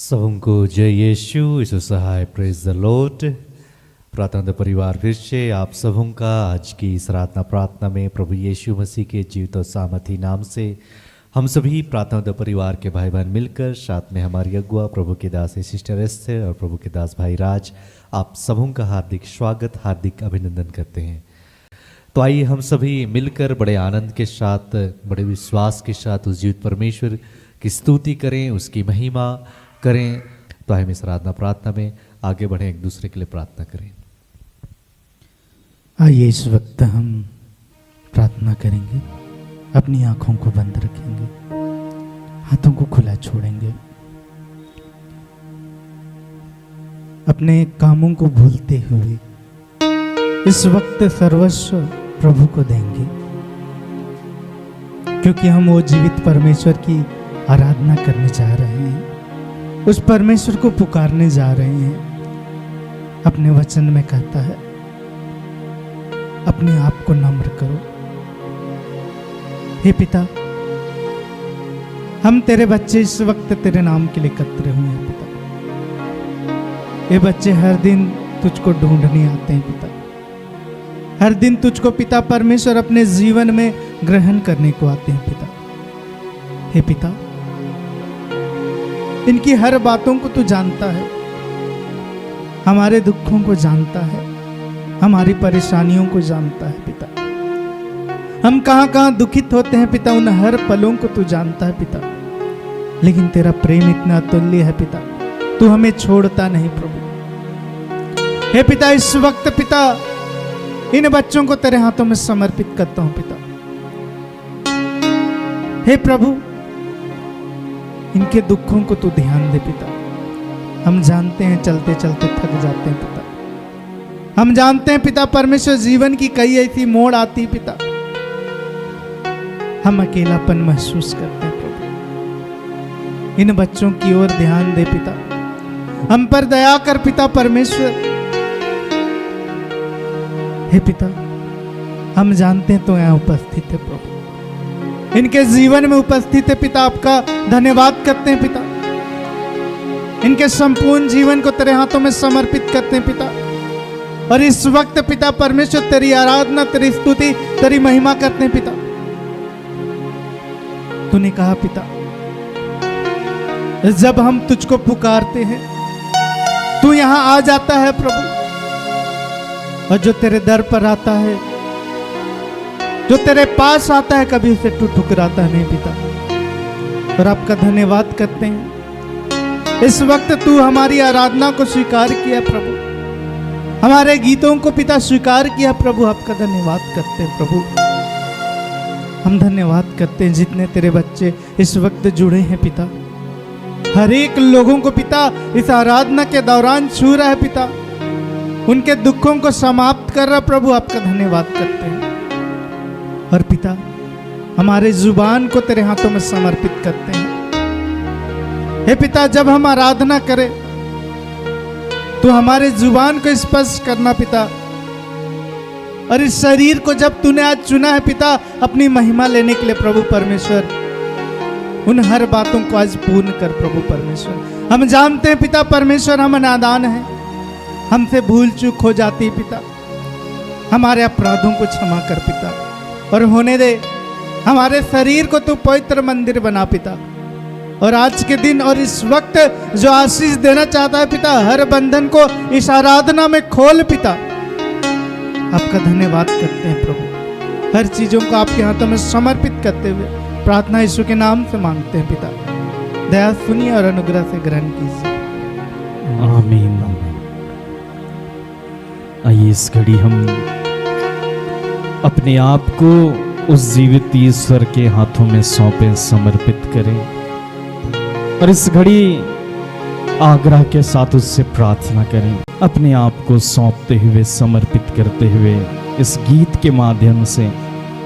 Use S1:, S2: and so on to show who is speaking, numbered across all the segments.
S1: सबको जय यीशु यीशु सहाय praise the Lord. प्रार्थना परिवार फिर से आप सबों का आज की इस प्रार्थना में प्रभु यीशु मसीह के जीवित और सामर्थी नाम से हम सभी प्रार्थना परिवार के भाई बहन मिलकर साथ में हमारी अगुआ प्रभु के दास सिस्टर एस्टर और प्रभु के दास भाई राज आप सबों का हार्दिक स्वागत हार्दिक अभिनंदन करते हैं। तो आइए हम सभी मिलकर बड़े आनंद के साथ बड़े विश्वास के साथ उस जीवित परमेश्वर की स्तुति करें, उसकी महिमा करें। तो हम इस आराधना प्रार्थना में आगे बढ़े, एक दूसरे के लिए प्रार्थना करें।
S2: आइए इस वक्त हम प्रार्थना करेंगे, अपनी आंखों को बंद रखेंगे, हाथों को खुला छोड़ेंगे, अपने कामों को भूलते हुए इस वक्त सर्वस्व प्रभु को देंगे, क्योंकि हम वो जीवित परमेश्वर की आराधना करने जा रहे हैं, उस परमेश्वर को पुकारने जा रहे हैं। अपने वचन में कहता है, अपने आप को नम्र करो। हे पिता, हम तेरे बच्चे इस वक्त तेरे नाम के लिए एकत्र हुए हैं पिता। ये बच्चे हर दिन तुझको ढूंढने आते हैं पिता, हर दिन तुझको पिता परमेश्वर अपने जीवन में ग्रहण करने को आते हैं पिता। हे पिता, इनकी हर बातों को तू जानता है, हमारे दुखों को जानता है, हमारी परेशानियों को जानता है पिता। हम कहां कहां दुखित होते हैं पिता, उन हर पलों को तू जानता है पिता। लेकिन तेरा प्रेम इतना अतुल्य है पिता, तू हमें छोड़ता नहीं प्रभु। हे पिता, इस वक्त पिता इन बच्चों को तेरे हाथों में समर्पित करता हूं पिता। हे प्रभु, इनके दुखों को तू ध्यान दे पिता। हम जानते हैं चलते चलते थक जाते हैं पिता। हम जानते हैं पिता परमेश्वर जीवन की कई ऐसी मोड़ आती पिता, हम अकेलापन महसूस करते हैं प्रभु। इन बच्चों की ओर ध्यान दे पिता, हम पर दया कर पिता परमेश्वर। हे पिता, हम जानते हैं तो यहाँ उपस्थित है प्रभु, इनके जीवन में उपस्थित है पिता। आपका धन्यवाद करते हैं पिता, इनके संपूर्ण जीवन को तेरे हाथों में समर्पित करते हैं पिता। और इस वक्त पिता परमेश्वर तेरी आराधना, तेरी स्तुति, तेरी महिमा करते हैं पिता। तूने कहा पिता, जब हम तुझको पुकारते हैं तू यहां आ जाता है प्रभु। और जो तेरे दर पर आता है, जो तेरे पास आता है, कभी उसे तू ठुकराता नहीं पिता। और आपका धन्यवाद करते हैं, इस वक्त तू हमारी आराधना को स्वीकार किया प्रभु, हमारे गीतों को पिता स्वीकार किया प्रभु। आपका धन्यवाद करते हैं प्रभु। हम धन्यवाद करते हैं जितने तेरे बच्चे इस वक्त जुड़े हैं पिता, हर एक लोगों को पिता इस आराधना के दौरान छू रहा है पिता, उनके दुखों को समाप्त कर रहा प्रभु। आपका धन्यवाद करते हैं। और पिता, हमारे जुबान को तेरे हाथों में समर्पित करते हैं। हे पिता, जब हम आराधना करें तो हमारे जुबान को स्पर्श करना पिता। और इस शरीर को जब तूने आज चुना है पिता अपनी महिमा लेने के लिए प्रभु परमेश्वर, उन हर बातों को आज पूर्ण कर प्रभु परमेश्वर। हम जानते हैं पिता परमेश्वर, हम नादान हैं, हमसे भूल चूक हो जाती पिता। हमारे अपराधों को क्षमा कर पिता, और होने दे हमारे शरीर को तू पवित्र मंदिर बना पिता। और आज के दिन और इस वक्त जो आशीष देना चाहता है पिता, हर बंधन को इस आराधना में खोल पिता। आपका धन्यवाद करते हैं प्रभु, हर चीजों को आपके हाथों में समर्पित करते हुए प्रार्थना यीशु के नाम से मांगते हैं पिता। दया सुनिए और अनुग्रह से ग्रहण कीजिए,
S1: आमीन। आइए इस घड़ी हम अपने आप को उस जीवित ईश्वर के हाथों में सौंपे, समर्पित करें। और इस घड़ी आग्रह के साथ उससे प्रार्थना करें, अपने आप को सौंपते हुए, समर्पित करते हुए इस गीत के माध्यम से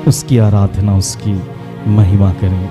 S1: उसकी आराधना, उसकी महिमा करें।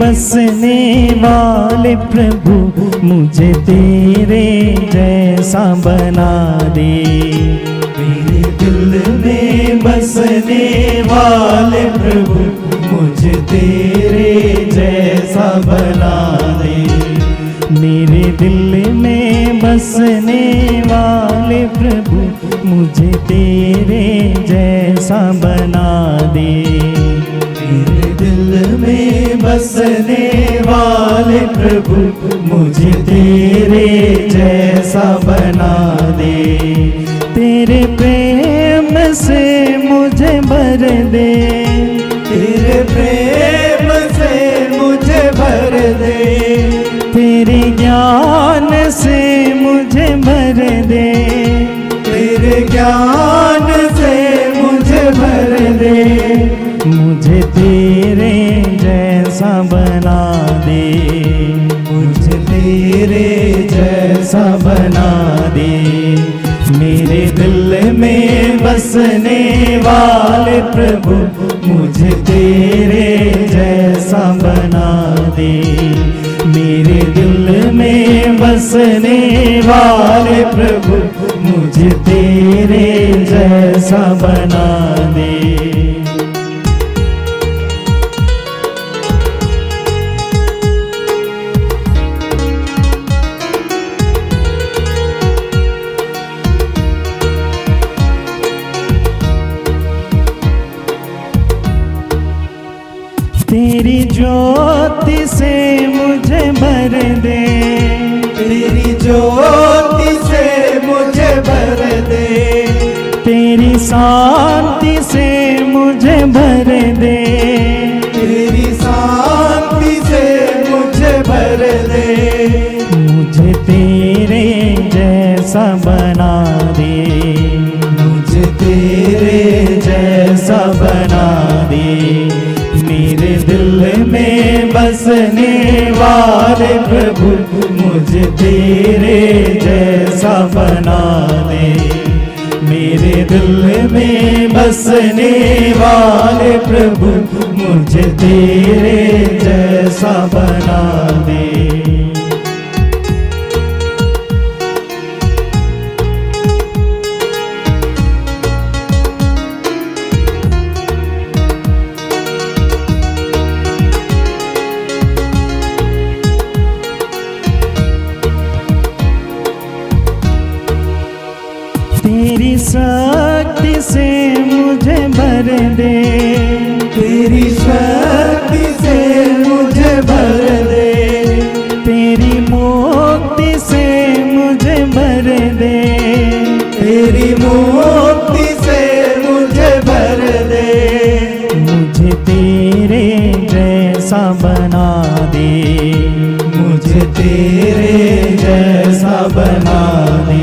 S2: बसने वाले प्रभु मुझे तेरे जैसा बना दे। मेरे दिल में बसने वाले प्रभु मुझे तेरे जैसा बना दे। मेरे दिल में बसने वाले प्रभु मुझे तेरे जैसा बना दे। मेरे दिल में बसने वाले प्रभु मुझे तेरे जैसा बना दे। तेरे प्रेम से मुझे भर दे। तेरे प्रेम से मुझे भर दे। तेरे ज्ञान से मुझे भर दे। तेरे ज्ञान से मुझे भर दे। मुझे तेरे जैसा बना दे। मुझे तेरे जैसा बना दे। मेरे दिल में बसने वाले प्रभु मुझे तेरे जैसा बना दे। मेरे दिल में बसने वाले प्रभु मुझे तेरे जैसा बना दे। तेरी ज्योति से मुझे भर दे। तेरी ज्योति से मुझे भर दे। तेरी शांति से मुझे भर दे। तेरी शांति से मुझे भर दे। मुझे तेरे जैसा बना दे। मुझे तेरे जैसा बना दे। मेरे दिल में बसने वाले प्रभु मुझे तेरे जैसा बना दे। मेरे दिल में बसने वाले प्रभु मुझे तेरे जैसा बना दे। तेरी शक्ति से मुझे भर दे। तेरी शक्ति से मुझे भर दे। तेरी मुक्ति से मुझे भर दे। तेरी मुक्ति से मुझे भर दे। मुझे तेरे जैसा बना दे। मुझे तेरे जैसा बना दे।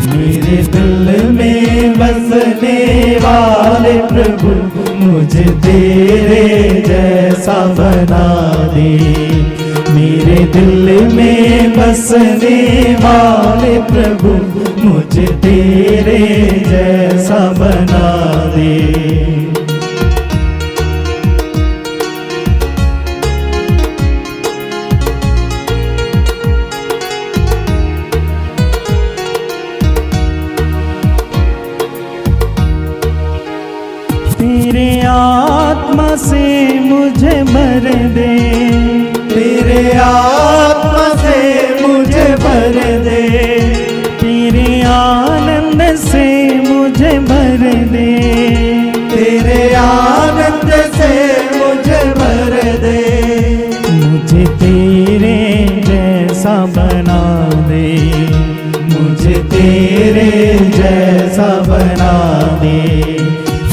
S2: मेरे दिल में बसने वाले प्रभु मुझे तेरे जैसा बना दे। मेरे दिल में बसने वाले प्रभु मुझे तेरे जैसा बना दे। तेरे आत्मा से मुझे भर दे। तेरे आत्मा से मुझे भर दे। तेरे आनंद से मुझे भर दे। तेरे आनंद से मुझे भर दे। मुझे तेरे जैसा बना दे। मुझे तेरे जैसा बना दे।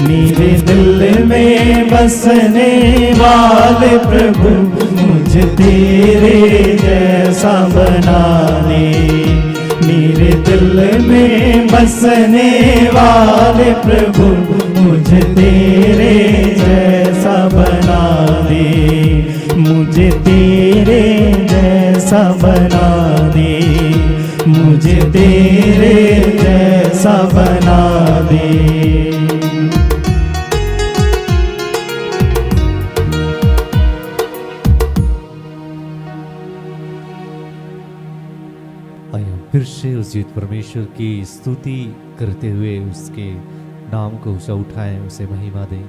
S2: मेरे दिल में बसने वाले प्रभु मुझे तेरे जैसा बना दे। मेरे दिल में बसने वाले प्रभु मुझे तेरे जैसा बना दे। मुझे तेरे जैसा बना दे। मुझे तेरे जैसा बना दे।
S1: फिर से उस जीवित परमेश्वर की स्तुति करते हुए उसके नाम को ऊंचा उठाएं, उसे महिमा दें।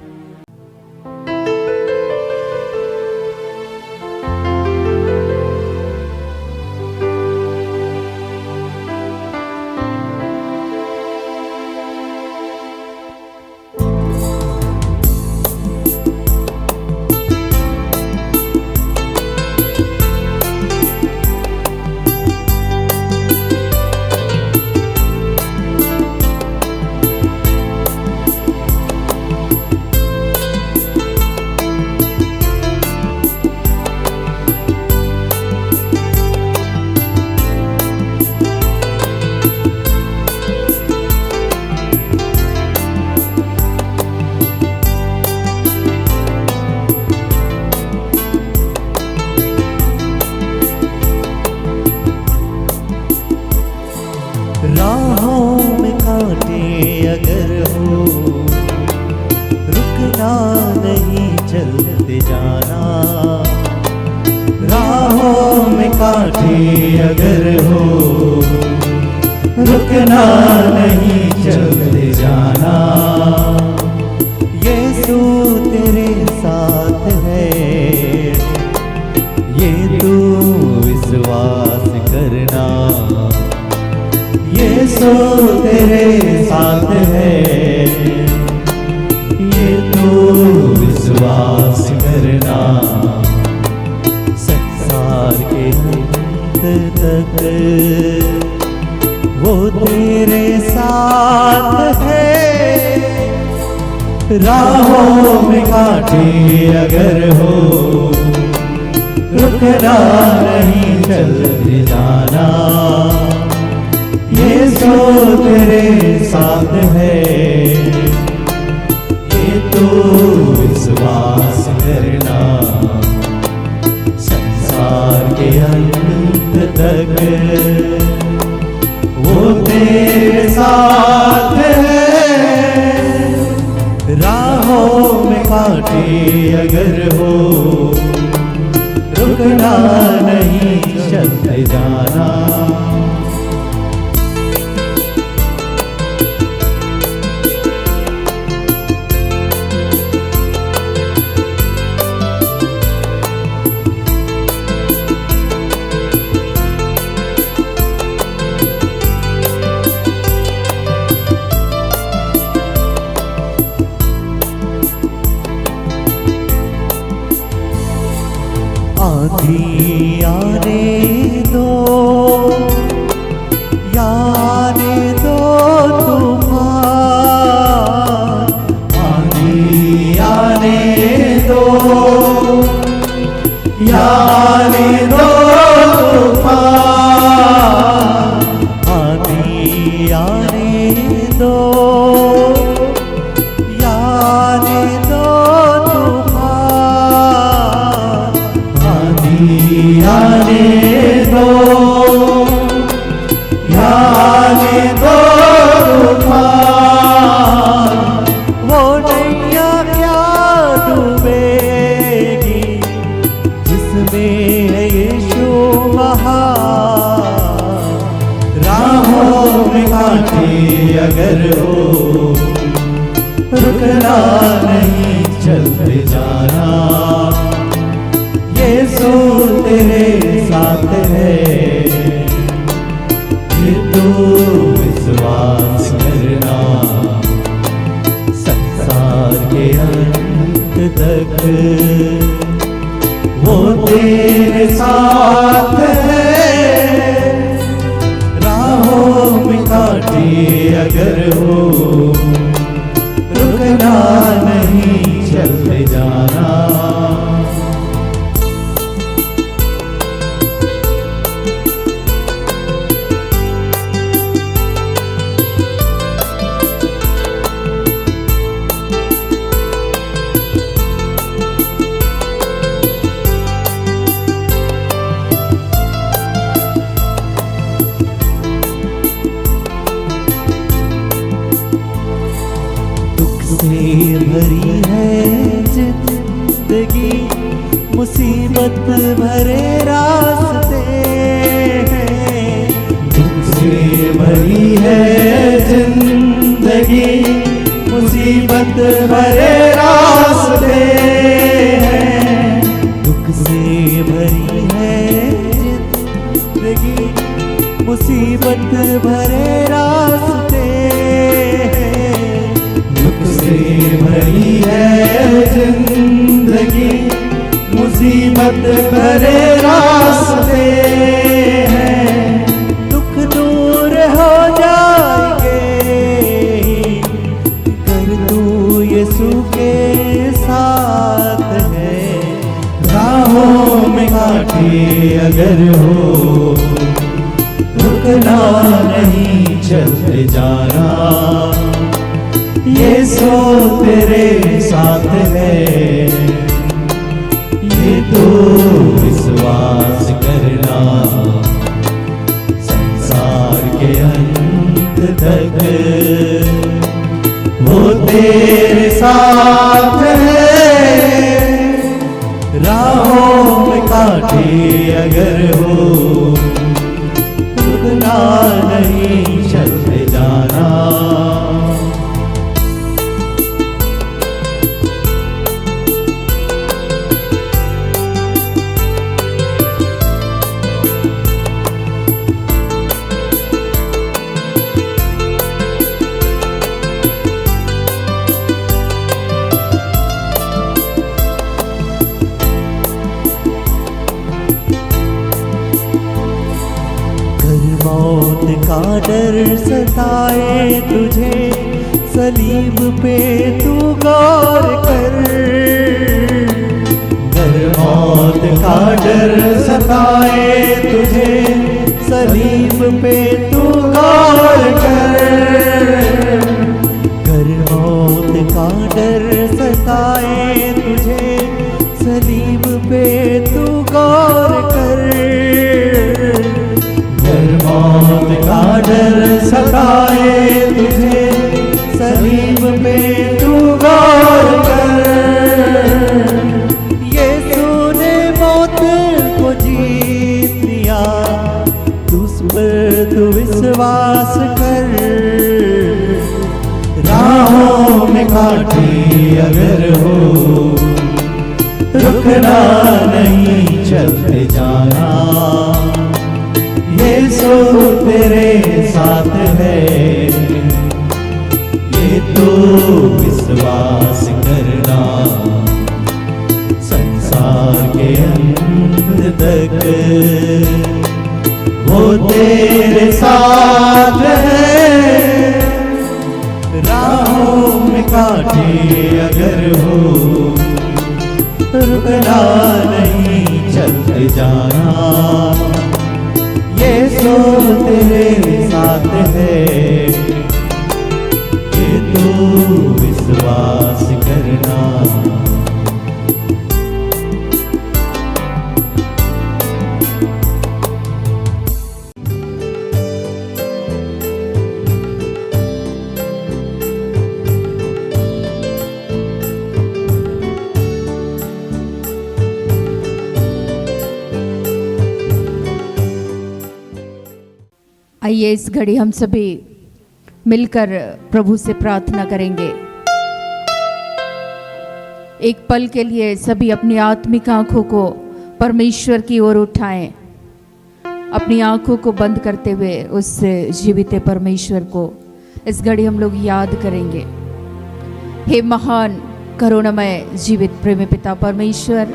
S3: राहों में कांटे अगर हो, रुकना नहीं चलते जाना। राहों में कांटे अगर हो, रुकना नहीं चलते जाना। यीशु तेरे साथ है, ये तू विश्वास करना। यीशु तेरे साथ है, ये तू विश्वास करना। संसार के अंत तक वो तेरे साथ है। राहों में कांटे अगर हो, रुकना नहीं चलते जाना। यीशु तेरे साथ है, ये तू विश्वास करना। संसार के अंत तक वो तेरे साथ है। राहों में कांटे अगर हो, रुकना नहीं चलते जाना। आंधी आने दो, आने दो तूफान। आंधी आने दो, आने दो तूफान। आंधी आने दो, आने दो तूफान। आने दो, आने दो तूफान। वो नैया क्या डूबेगी जिसमें है यीशु महान। राहों में कांटे अगर हो, रुकना नहीं चलते जाना। यीशु तेरे साथ है, ये तू विश्वास करना। संसार के अंत तक वो तेरे साथ है। राहों में कांटे अगर हो, रुकना नहीं चलते जाना। से भरी है जिंदगी, मुसीबत भरे रास्ते हैं। दुख भरी है जिंदगी, मुसीबत भरे रास्ते हैं। दुख से भरी है जिंदगी, मुसीबत भरे रास्ते हैं। दुख से भरी है जिंदगी, मुसीबत भरे रास्ते हैं। दुख दूर हो जाएंगे कर तू यीशु के साथ है। राहों में कांटे अगर हो, रुकना नहीं चलते जाना, यीशु तेरे साथ है। ये तो विश्वास करना, संसार के अंत तक वो तेरे साथ है। राहों में कांटे अगर हो, रुकना नहीं चलते जाना। मौत का डर सताए तुझे, सलीब पे तू गौर कर। गर मौत का डर सताए तुझे, सलीब पे तू गौर कर। गर मौत का डर सताए तुझे, सलीब पे तू गौर कर। मौत का डर सताए तुझे, सलीब पे तू गौर कर। यीशु ने मौत को जीत लिया, तुझ पर तू विश्वास कर। राहों में कांटे अगर हो, रुकना नहीं चलते जाना, यीशु तेरे साथ है। ये तो विश्वास करना, संसार के अंत तक वो तेरे साथ है। राहों में कांटे अगर हो, रुकना नहीं चलते जाना, यीशु तेरे साथ है। ये तो विश्वास करना।
S4: आइए इस घड़ी हम सभी मिलकर प्रभु से प्रार्थना करेंगे। एक पल के लिए सभी अपनी आत्मिक आंखों को परमेश्वर की ओर उठाएं। अपनी आंखों को बंद करते हुए उस जीवित परमेश्वर को इस घड़ी हम लोग याद करेंगे। हे महान करुणामय जीवित प्रेमी पिता परमेश्वर,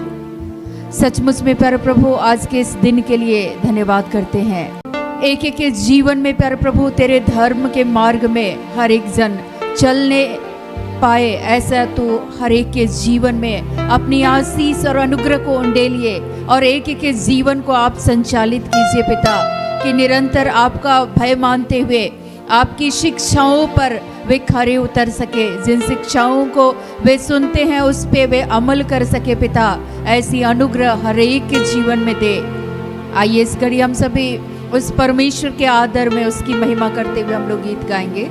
S4: सचमुच में प्यारे प्रभु आज के इस दिन के लिए धन्यवाद करते हैं। एक एक के जीवन में प्यारे प्रभु तेरे धर्म के मार्ग में हर एक जन चलने पाए, ऐसा तो हर एक के जीवन में अपनी आशीष और अनुग्रह को उंडेलिए और एक एक के जीवन को आप संचालित कीजिए पिता, कि निरंतर आपका भय मानते हुए आपकी शिक्षाओं पर वे खरे उतर सके। जिन शिक्षाओं को वे सुनते हैं उस पे वे अमल कर सके पिता, ऐसी अनुग्रह हर एक के जीवन में दे। आइए इस घड़ी हम सभी उस परमेश्वर के आदर में उसकी महिमा करते हुए हम लोग गीत गाएंगे।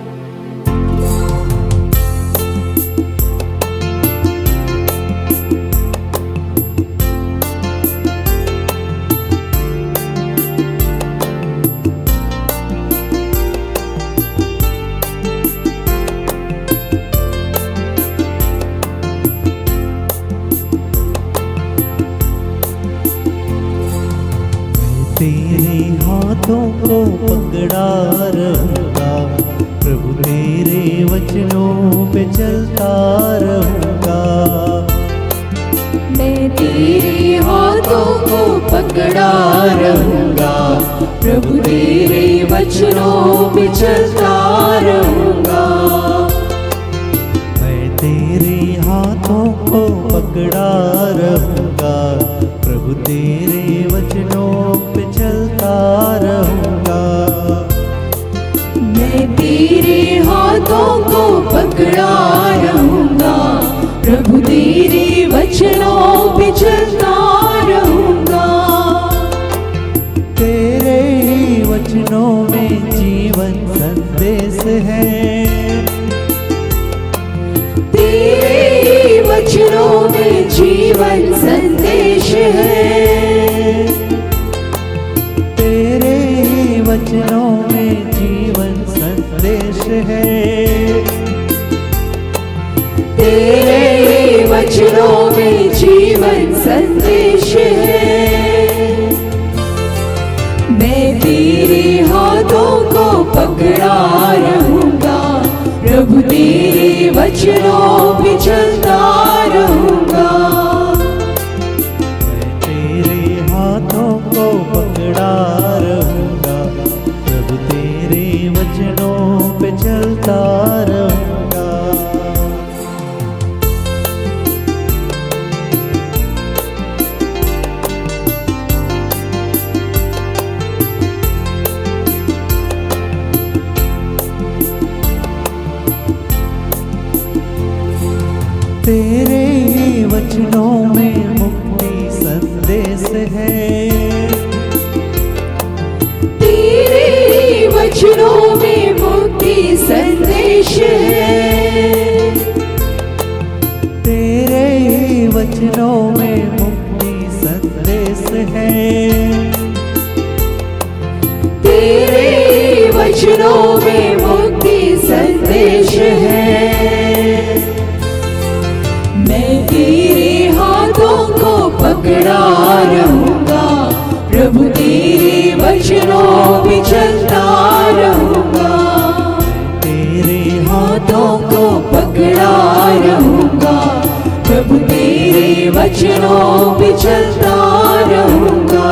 S3: तेरे हाथों को पकड़ा रहूंगा, प्रभु तेरे वचनों पे चलता रहूंगा।
S4: मैं तेरे हाथों को पकड़ा रहूंगा, प्रभु तेरे वचनों पे चलता रहूंगा।
S3: मैं तेरे हाथों को पकड़ा रहूंगा, प्रभु तेरे वचनों पे चलता रहूंगा।
S4: मैं तेरे हाथों को पकड़ा रहूंगा, प्रभु तेरे वचनों पे चलता रहूंगा।
S3: तेरे ही वचनों में जीवन संदेश है,
S4: तेरे वचनों में जीवन संदेश है।
S3: तेरे ही वचनों में जीवन संदेश है।
S4: तेरे वचनों में जीवन संदेश है। मैं तेरे हाथों को पकड़ा रहूंगा, प्रभु तेरे वचनों पे चलता रहूंगा।
S3: मैं तेरे हाथों को पकड़ा रहूंगा, प्रभु तेरे वचनों पे चलता रहूंगा। तेरे ही वचनों में मुक्ति संदेश है।
S4: तेरे वचनों में मुक्ति संदेश है।
S3: तेरे ही वचनों में मुक्ति संदेश है।
S4: तेरे वचनों में मुक्ति संदेश है। मैं तेरे हाथों को पकड़ा रहूंगा, प्रभु तेरे वचनों पे चलता रहूंगा।
S3: तेरे
S4: हाथों को पकड़ा रहूंगा, प्रभु तेरे वचनों पे चलता रहूंगा।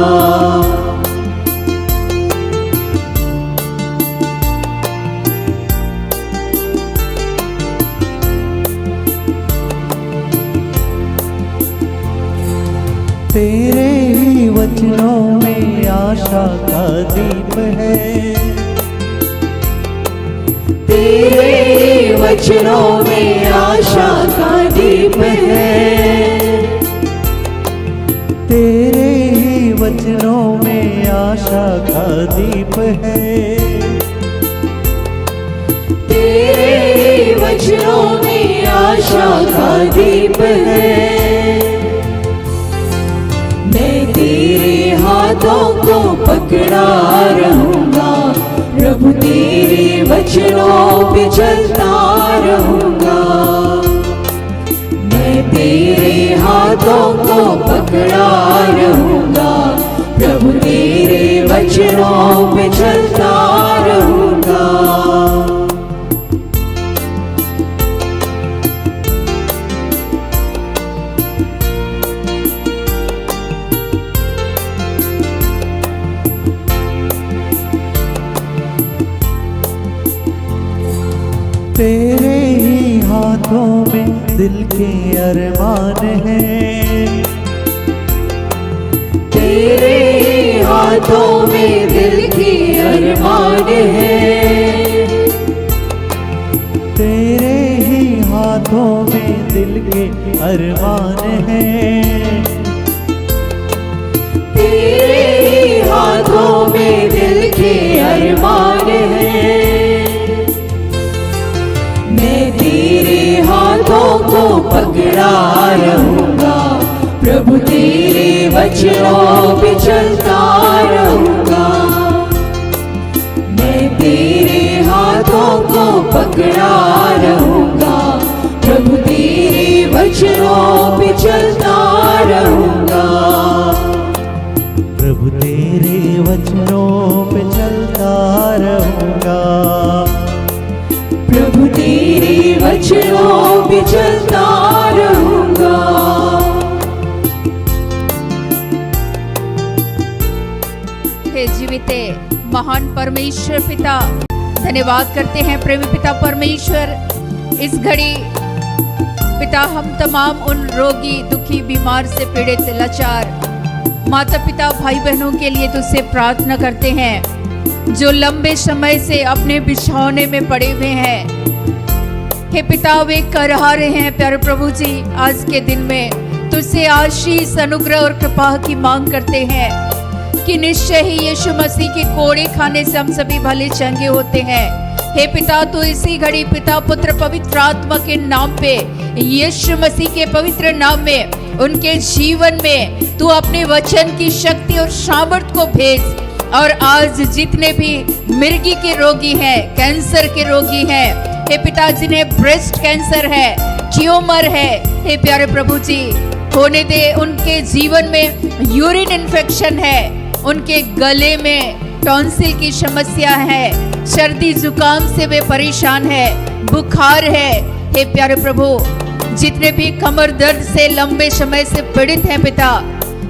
S3: तेरे ही वचनों में आशा का दीप है।
S4: तेरे वचनों में आशा का दीप है।
S3: तेरे ही वचनों में आशा का दीप है।
S4: तेरे वचनों में आशा का दीप है। मैं तेरे हाथों को पकड़ा रहूंगा, प्रभु तेरे वचनों पे चलता रहूंगा। मैं तेरे हाथों को पकड़ा रहूंगा, प्रभु तेरे वचनों पे चलता रहूंगा।
S3: तेरे ही हाथों में दिल के अरमान हैं।
S4: तेरे हाथों में दिल के अरमान हैं।
S3: तेरे ही हाथों में दिल के अरमान हैं।
S4: तेरे हाथों में दिल के अरमान हैं। मैं तेरे हाथों को पकड़ा रहूंगा, प्रभु तेरे वचनों पे चलता रहूंगा। मैं तेरे हाथों को पकड़ा रहूंगा, प्रभु तेरे वचनों पे चलता रहूंगा।
S3: प्रभु तेरे वचनों पे चलता रहूंगा,
S4: प्रभु तेरे वचनों पे चलता रहूंगा। हे जीविते महान परमेश्वर पिता, धन्यवाद करते हैं प्रेमी पिता परमेश्वर। इस घड़ी पिता हम तमाम उन रोगी, दुखी, बीमार से पीड़ित, लाचार माता पिता, भाई बहनों के लिए तुझसे प्रार्थना करते हैं जो लंबे समय से अपने बिछौने में पड़े हुए हैं। हे पिता, वे करहा रहे हैं प्यारे प्रभु जी, आज के दिन में तुझसे आशीष, अनुग्रह और कृपा की मांग करते हैं कि निश्चय ही यीशु मसीह के कोड़े खाने से हम सभी भले चंगे होते हैं। हे पिता, तू इसी घड़ी पिता, पुत्र, पवित्र आत्मा के नाम पे, यीशु मसीह के पवित्र नाम में, उनके जीवन में तू अपने वचन की शक्ति और सामर्थ को भेज। और आज जितने भी मिर्गी के रोगी हैं, कैंसर के रोगी हैं, हे पिता, जिन्हें ब्रेस्ट कैंसर है, ट्यूमर है, हे प्यारे प्रभु जी, होने दे। उनके जीवन में यूरिन इन्फेक्शन है, उनके गले में टॉन्सिल की समस्या है, सर्दी जुकाम से वे परेशान है, बुखार है। हे प्यारे प्रभु, जितने भी कमर दर्द से लंबे समय से पीड़ित हैं पिता,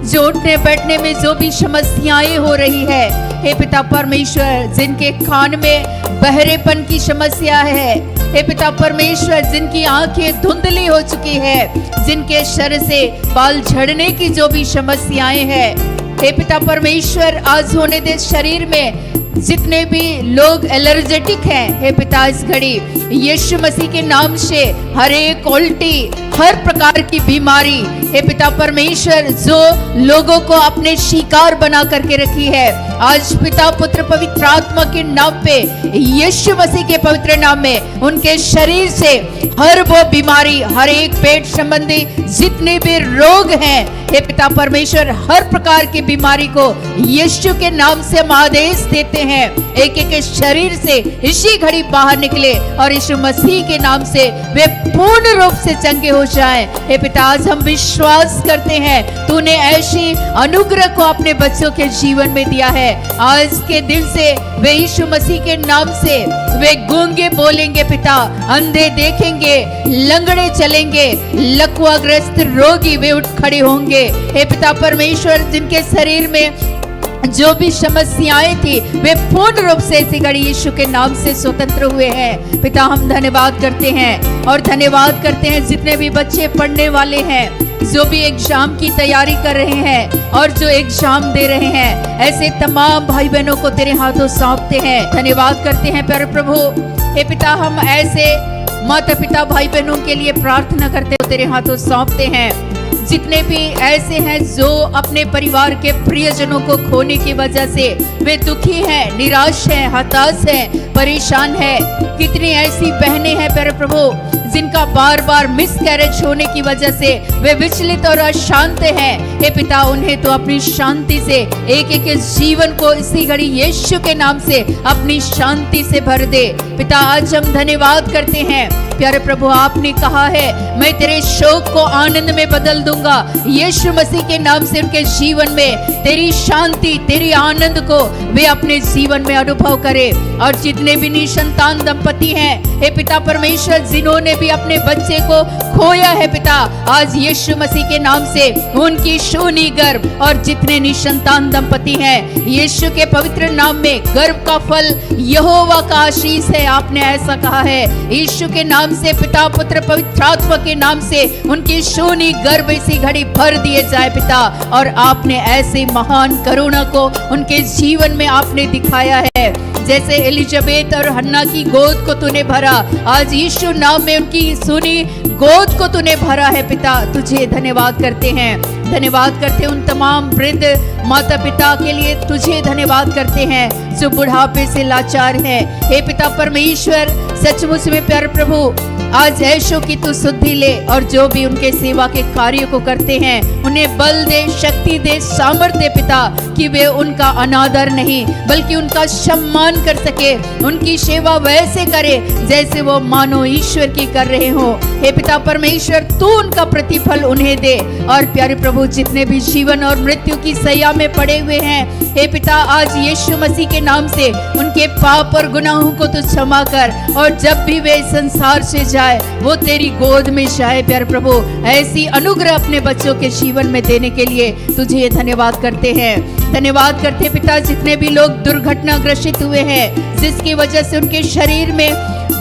S4: जो उठने बैठने में जो भी समस्याएं हो रही है, हे पिता परमेश्वर, जिनके कान में बहरेपन की समस्या है, हे पिता परमेश्वर, जिनकी आंखें धुंधली हो चुकी है, जिनके सर से बाल झड़ने की जो भी समस्याएं हैं, हे पिता परमेश्वर, आज होने दे। शरीर में जितने भी लोग एलर्जेटिक हैं, हे पिता, इस घड़ी यीशु मसीह के नाम से हर एक उल्टी, हर प्रकार की बीमारी, हे पिता परमेश्वर, जो लोगों को अपने शिकार बना करके रखी है, आज पिता, पुत्र, पवित्र आत्मा के नाम पे, यीशु मसीह के पवित्र नाम में उनके शरीर से हर वो बीमारी, हर एक पेट संबंधी जितने भी रोग हैं, हे पिता परमेश्वर, हर प्रकार की बीमारी को यीशु के नाम से हम आदेश देते हैं, एक एक शरीर से इसी घड़ी बाहर निकले और यीशु मसीह के नाम से वे पूर्ण रूप से चंगे हो जाएं। हे पिता, आज हम विश्वास करते हैं तूने ऐसी अनुग्रह को अपने बच्चों के जीवन में दिया है। आज के दिन से वे यीशु मसीह के नाम से वे गूंगे बोलेंगे पिता, अंधे देखेंगे, लंगड़े चलेंगे, लकवाग्रस्त रोगी वे उठ खड़े होंगे। हे पिता परमेश्वर, जिनके शरीर में जो भी समस्याएं थी वे पूर्ण रूप से इसी घड़ी यीशु के नाम से स्वतंत्र हुए हैं। पिता, हम धन्यवाद करते हैं और धन्यवाद करते हैं जितने भी बच्चे पढ़ने वाले हैं, जो भी एग्जाम की तैयारी कर रहे हैं और जो एग्जाम दे रहे हैं, ऐसे तमाम भाई बहनों को तेरे हाथों सौंपते हैं। धन्यवाद करते हैं प्यारे प्रभु। हे पिता, हम ऐसे माता पिता, भाई बहनों के लिए प्रार्थना करते हो, तेरे हाथों सौंपते हैं। जितने भी ऐसे हैं जो अपने परिवार के प्रियजनों को खोने की वजह से वे दुखी हैं, निराश हैं, हताश हैं, परेशान हैं। कितनी ऐसी बहनें हैं प्यारे प्रभु, जिनका बार बार मिसकैरेज होने की वजह से वे विचलित और अशांत हैं। हे पिता, उन्हें तो अपनी शांति से, एक एक जीवन को इसी घड़ी यीशु के नाम से अपनी शांति से भर दे। पिता, आज हम धन्यवाद करते हैं प्यारे प्रभु, आपने कहा है मैं तेरे शोक को आनंद में बदल दूंगा। यीशु मसीह के नाम से उनके जीवन में तेरी शांति, तेरी आनंद को वे अपने जीवन में अनुभव करें। और जितने भी निसंतान दंपति हैं, हे पिता परमेश्वर, जिन्होंने भी अपने बच्चे को खोया है पिता, आज यीशु मसीह के नाम से उनकी शूनी गर्भ, और जितने निसंतान दंपति हैं, यीशु के पवित्र नाम में गर्भ का फल यहोवा का आशीष है। आपने ऐसा कहा है। यीशु के नाम से पिता, पुत्र, पवित्र आत्मा के नाम से उनकी शूनी गर्भ इसी घड़ी भर दिए जाए पिता। और आपने ऐसे महान करुणा को उनके जीवन में आपने दिखाया है, जैसे एलिजाबेथ और हन्ना की गोद को तूने भरा, आज यीशु नाम में उनकी सुनी गोद को तूने भरा है पिता। तुझे धन्यवाद करते हैं, धन्यवाद करते हैं उन तमाम वृद्ध माता पिता के लिए, तुझे धन्यवाद करते हैं जो बुढ़ापे से लाचार हैं। हे पिता परमेश्वर, सचमुच में प्यारे प्रभु, आज ऐशों की तू सुधि ले, और जो भी उनके सेवा के कार्य को करते हैं उन्हें बल दे, शक्ति दे, सामर्थ्य दे पिता, कि वे उनका अनादर नहीं बल्कि उनका सम्मान कर सके, उनकी सेवा वैसे करे जैसे वो मानो ईश्वर की कर रहे हो। हे पिता परमेश्वर, तू उनका प्रतिफल उन्हें दे। और प्यारे प्रभु, जितने भी जीवन और मृत्यु की सैया में पड़े हुए हैं, हे पिता, आज यीशु मसीह के नाम से उनके पाप और गुनाहों को तू क्षमा कर, और जब भी वे संसार से जाए वो तेरी गोद में जाए। प्यारे प्रभु, ऐसी अनुग्रह अपने बच्चों के जीवन में देने के लिए तुझे धन्यवाद करते हैं। धन्यवाद करते हैं पिता, जितने भी लोग दुर्घटना ग्रसित हुए हैं, जिसकी वजह से उनके शरीर में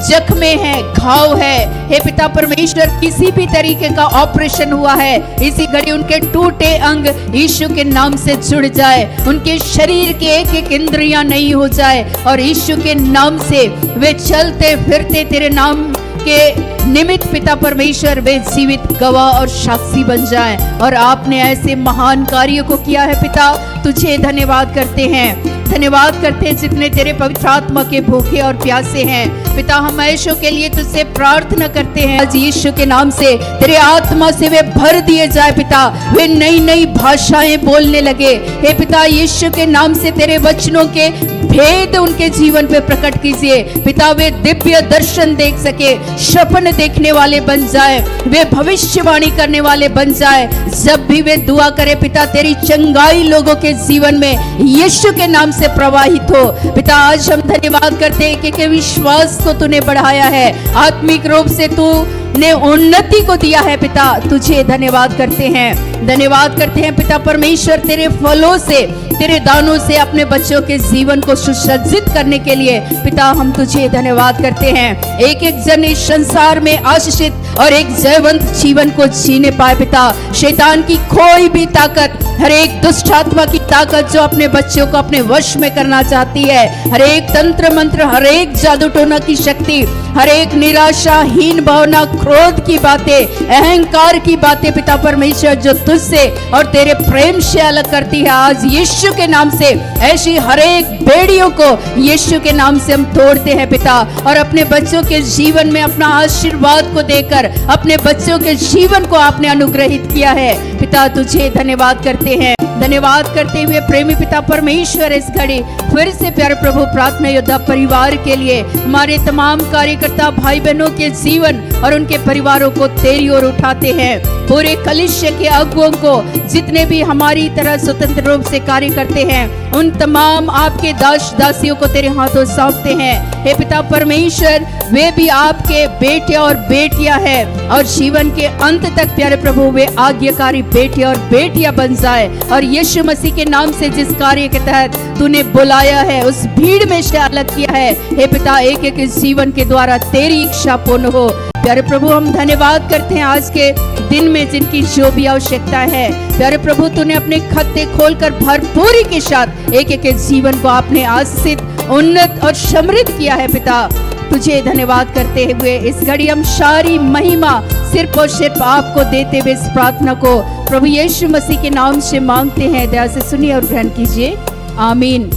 S4: जख्म है, घाव है, हे पिता परमेश्वर, किसी भी तरीके का ऑपरेशन हुआ है, इसी घड़ी उनके टूटे अंग यीशु के नाम से जुड़ जाए, उनके शरीर के एक एक इंद्रियां नई हो जाए, और यीशु के नाम से वे चलते फिरते तेरे नाम के निमित्त पिता परमेश्वर वे जीवित गवाह और साक्षी बन जाएं। और आपने ऐसे महान कार्यों को किया है पिता, तुझे धन्यवाद करते हैं। धन्यवाद करते हैं जितने तेरे पवित्र आत्मा के भूखे और प्यासे हैं पिता, हम ऐशों के लिए तुझसे प्रार्थना करते हैं, आज यीशु के नाम से तेरे आत्मा से वे भर दिए जाए पिता, वे नई नई भाषाएं बोलने लगे। हे पिता, यीशु के नाम से तेरे वचनों के भेद उनके जीवन पे प्रकट कीजिए पिता, वे दिव्य दर्शन देख सके, सपने देखने वाले बन जाए, वे भविष्यवाणी करने वाले बन जाए। जब भी वे दुआ करे पिता, तेरी चंगाई लोगों के जीवन में यीशु के नाम से प्रवाहित हो पिता। आज हम धन्यवाद करते हैं कि विश्वास को तूने बढ़ाया है, आत्मिक रूप से तू ने उन्नति को दिया है पिता, तुझे धन्यवाद करते हैं। धन्यवाद करते हैं पिता परमेश्वर, तेरे फलों से, तेरे दानों से अपने बच्चों के जीवन को सुसज्जित करने के लिए पिता हम तुझे धन्यवाद करते हैं। एक एक जन इस संसार में आशीषित और एक जयवंत जीवन को जीने पाए पिता। शैतान की कोई भी ताकत, हर एक दुष्ट आत्मा की ताकत जो अपने बच्चों को अपने वश में करना चाहती है, हर एक तंत्र मंत्र, हर एक जादू टोना की शक्ति, हर एक निराशाहीन भावना, क्रोध की बातें, अहंकार की बातें पिता परमेश्वर जो तुझसे और तेरे प्रेम से अलग करती है, आज यीशु के नाम से ऐसी हर एक बेड़ियों को यीशु के नाम से हम तोड़ते हैं पिता, और अपने बच्चों के जीवन में अपना आशीर्वाद को देकर अपने बच्चों के जीवन को आपने अनुग्रहित किया है पिता, तुझे धन्यवाद करते हैं। धन्यवाद करते हुए प्रेमी पिता परमेश्वर, इस घड़ी फिर से प्यारे प्रभु प्रार्थना योद्धा परिवार के लिए, हमारे तमाम कार्यकर्ता भाई बहनों के जीवन और उनके परिवारों को तेरी ओर उठाते हैं। पूरे कलिसिया के अगुओं को, जितने भी हमारी तरह स्वतंत्र रूप से कार्य करते हैं, उन तमाम आपके दास दासियों को तेरे हाथों सौंपते हैं। हे पिता परमेश्वर, वे भी आपके बेटे और बेटियां हैं, और जीवन के अंत तक प्यारे प्रभु वे आज्ञाकारी बेटे और बेटियां बन जाए, और यीशु मसीह के नाम से जिस कार्य के तहत तूने बुलाया है, उस भीड़ में से अलग किया है, हे पिता, एक एक जीवन के द्वारा तेरी इच्छा पूर्ण हो। प्यारे प्रभु, हम धन्यवाद करते हैं आज के दिन में जिनकी जो भी आवश्यकता है, प्यारे प्रभु तूने अपने खत्ते खोलकर भरपूरी के साथ एक एक जीवन को आपने आशीषित, उन्नत और समृद्ध किया है पिता, तुझे धन्यवाद करते हुए इस घड़ी हम सारी महिमा सिर्फ और सिर्फ आपको देते हुए इस प्रार्थना को प्रभु यीशु मसीह के नाम से मांगते हैं। दया से सुनिए और ग्रहण कीजिए, आमीन।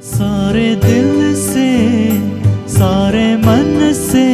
S3: सारे दिल से, सारे मन से